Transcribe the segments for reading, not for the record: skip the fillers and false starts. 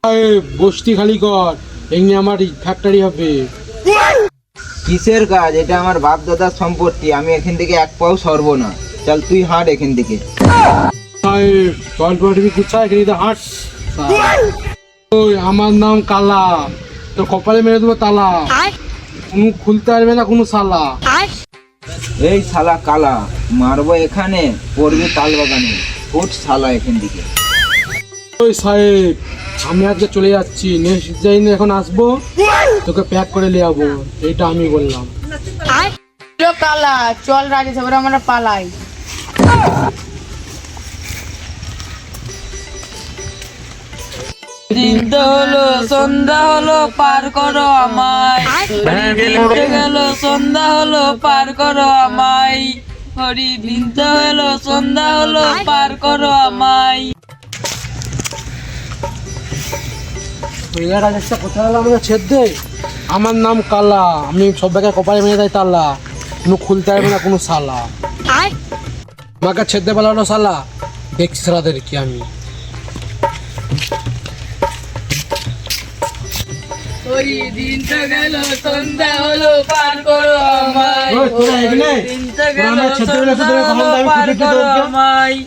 বস্তি খালি কর, এমনি আমার ফ্যাক্টরি হবে। কিসের কাজ? এটা আমার বাপ দাদার সম্পত্তি, আমি এখান থেকে এক পাও সরবো না। চল তুই হাঁট এখান থেকে। হাঁট। ওই আমার নাম কালা, তোর কপালে মেরে দেবো তালা, কোনো খুলতে পারবে না কোনো সালা। এই শালা কালা, মারবো এখানে, পড়বি তাল বাগানে। ফুট শালা এখান থেকে। ওই সাহেব, আমি আজকে চলে যাচ্ছি, নেক্সট দিন এখন আসবো, তোকে প্যাক করে নিয়ে যাবো, এইটা আমি বললাম। কালা চল রাজেশ, এবার আমরা পালাই। দিন তো হলো, সন্ধ্যা হলো, পার করো আমায়। গেল সন্ধ্যা হলো, পার করো আমায়। হরি দিন তো হলো, সন্ধ্যা হলো, পার করো আমায়। কোথায় হলো আমাকে ছেদ দে। আমার নাম কালা, আমি সব জায়গায় কপালে মেরে দেয় তালা, কোনো খুলতে পারবে না কোনো সালা। আমাকে ছেদ দে পালানো সালা, দেখছি সালাদের কি আমি। হরি দিন তো গেল, সন্ধ্যা হলো, পার করো আমায়। দিন তো গেল, সন্ধ্যা হলো, পার করো আমায়।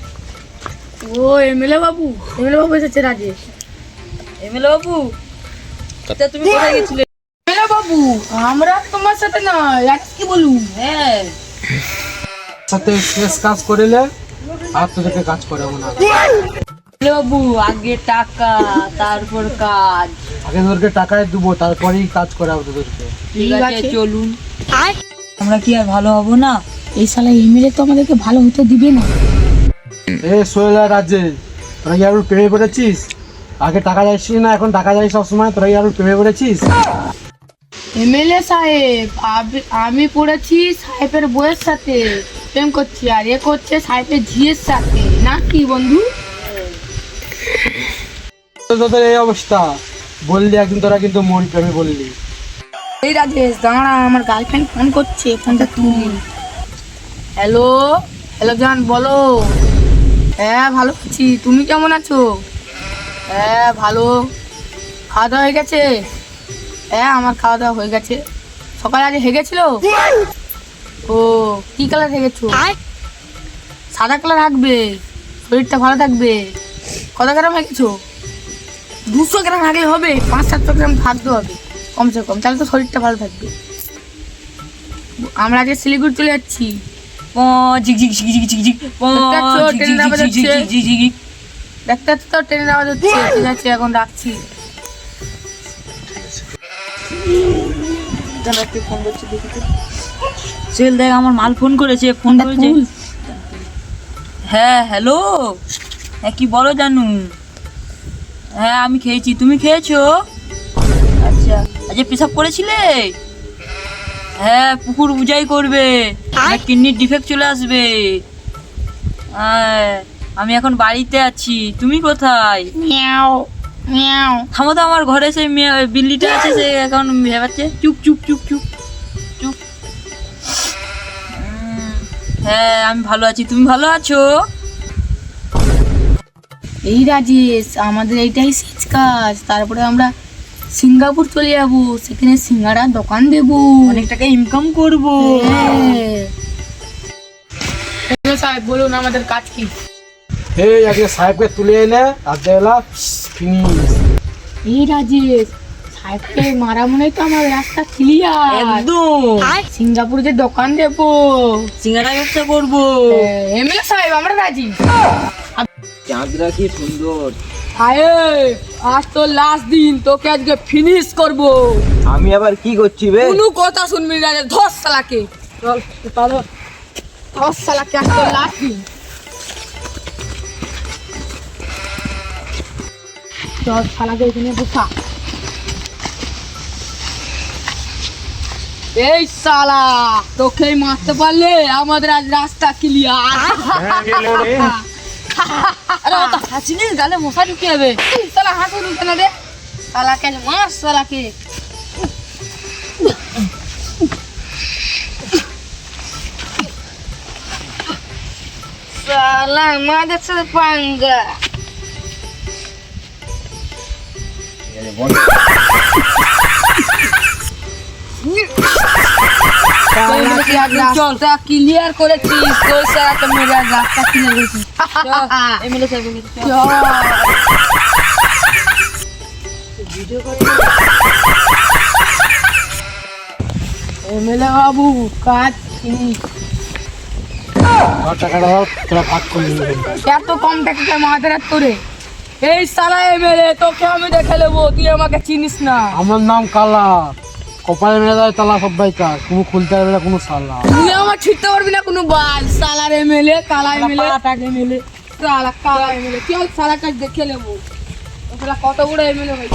ও এমএলএ বাবু এসেছে রাজেশ। এমএলএ বাবু, আচ্ছা তুমি কোথায় গেছিলে? এমএলএ বাবু, আমরা তোমার সাথে না, রাজেশ কি বলুন? হ্যাঁ, সাথে শেষ কাজ করিলে আর তোদেরকে কাজ করাবো না। এমএলএ বাবু, আগে টাকা তারপর কাজ। আগে তোদেরকে টাকায় দেবো, তারপরেই কাজ করাবো তোদেরকে। ঠিক আছে চলুন। আমরা কি আর ভালো হব না? এই শালা এমএলএ তো আমাদেরকে ভালো হতে দিবে না। এ সোহেলা রাজে, তোরা কি আর প্রেমে পড়েছিস? আগে টাকা যাইছিস না, এখন টাকা যাই সবসময়, তোরা কি আর প্রেমে পড়েছিস? এমএলএ সাহেব, আমি পড়েছি সাহেবের বউয়ের সাথে প্রেম করছি, আর এ করছে সাহেবের ঝিয়ের সাথে, না কি বন্ধু? তোদের এই অবস্থা, বললি একদিন তোরা কিন্তু মন প্রেমে বললি। এই রাজেশ দাঁড়া, আমার গার্লফ্রেন্ড ফোন করছে, ফোনটা তুল। হ্যালো হ্যালো জান, বলো। হ্যাঁ ভালো আছি, তুমি কেমন আছো? হ্যাঁ ভালো। খাওয়া দাওয়া হয়ে গেছে? হ্যাঁ আমার খাওয়া দাওয়া হয়ে গেছে। সকালে আজ হেগেছিল? ও কি কালার হেগেছো? সাদা কালার রাখবে, শরীরটা ভালো থাকবে। কত গ্রাম হেগেছো? 200 গ্রাম হাগলে হবে, 500-700 গ্রাম থাকতে হবে কমসে কম, তাহলে তো শরীরটা ভালো থাকবে। আমরা আজকে শিলিগুড়ি চলে যাচ্ছি। ঝিক ঝিক ঝিক ঝিক ঝিক ঝিক ঝিক ঝিক। দেখতে পাচ্ছ তো ট্রেনের আওয়াজ হচ্ছে। ঠিক আছে এখন রাখছি। সেল দেখ, আমার মাল ফোন করেছে, ফোন করেছে। হ্যাঁ হ্যালো, হ্যাঁ কি বলো জানু? হ্যাঁ আমি খেয়েছি, তুমি খেয়েছো? আচ্ছা আচ্ছা, পেশাব করেছিলে? হ্যাঁ পুকুর উজাই করবে, কিডনির ডিফেক্ট চলে আসবে। হ্যাঁ আমি এখন বাড়িতে আছি, তুমি কোথায়? মিয়াও মিয়াও। থামো তো, আমার ঘরে সেই বিল্লিটা আছে, সে এখন ভেবাচ্ছে। চুপ চুপ চুপ চুপ চুপ। হ্যাঁ আমি ভালো আছি, তুমি ভালো আছো? এই রাজেশ, আমাদের এইটাই শেষ কাজ, তারপরে আমরা সিঙ্গাপুর চলে যাবো, সেখানে সিঙ্গাড়ার দোকান দেবো, অনেক টাকা ইনকাম করবো। সাহেব বলুন আমাদের কাজ কি? এই আজকে সাহেবকে তুলে এনে আজকে ফিনিশ। এই রাজেশ, সাহেবকে মারা মনে তো আমার রাস্তা ক্লিয়ার। একদম সিঙ্গাপুরে যে দোকান দেবো, সিঙ্গাড়া ব্যবসা করবো। এমএলএ সাহেব আমরা রাজি। চাঁদরা কি সুন্দর। সাহেব আজ তো লাস্ট দিন, তোকে আজকে ফিনিশ করবো। আমি আবার কি করছি বে? কোনো কথা শুনবি না, ধস শালাকে। চল পারো, ধস শালাকে, আজ তো লাস্ট দিন। চল শালাকে এখানে বসা। এই শালা, তোকে মারতে পারলে আমাদের আজ রাস্তা ক্লিয়ার। আরে ওটা হাসিনি, গালে মশা ঢুকে যাবে। শালা হাসু ঢুকে না রে, শালাকে মার শালাকে। শালা আমাদের সাথে পাঙ্গা। রাস্তা ক্লিয়ার করেছিস তোর সারা তো মেরে রাস্তা ক্লিয়ার করেছিস এমএলএ সাহেব এমএলএ বাবু কাজ ফিনিশ। আমার টাকাটা দাও, তোরা ভাগ করে নিবি। এত কম টাকাতে মাথারাত করে এই সালা এমএলএ তোকে আমি দেখে নেবো, তুই আমাকে চিনিস না। আমার নাম কালা, কপালে মেরে দেয় তালা সবাইকার, কোনো খুলতে পারবে না কোনো সালা। তুই আমার ছিটতে পারবি না কোনো বাল। সালার এমএলএ কালা এমএলএ এমএলএ সালা কালা এমএলএ, তুই সালা কাজ দেখে নেবো। সালা কত বড় এমএলএ ভাই।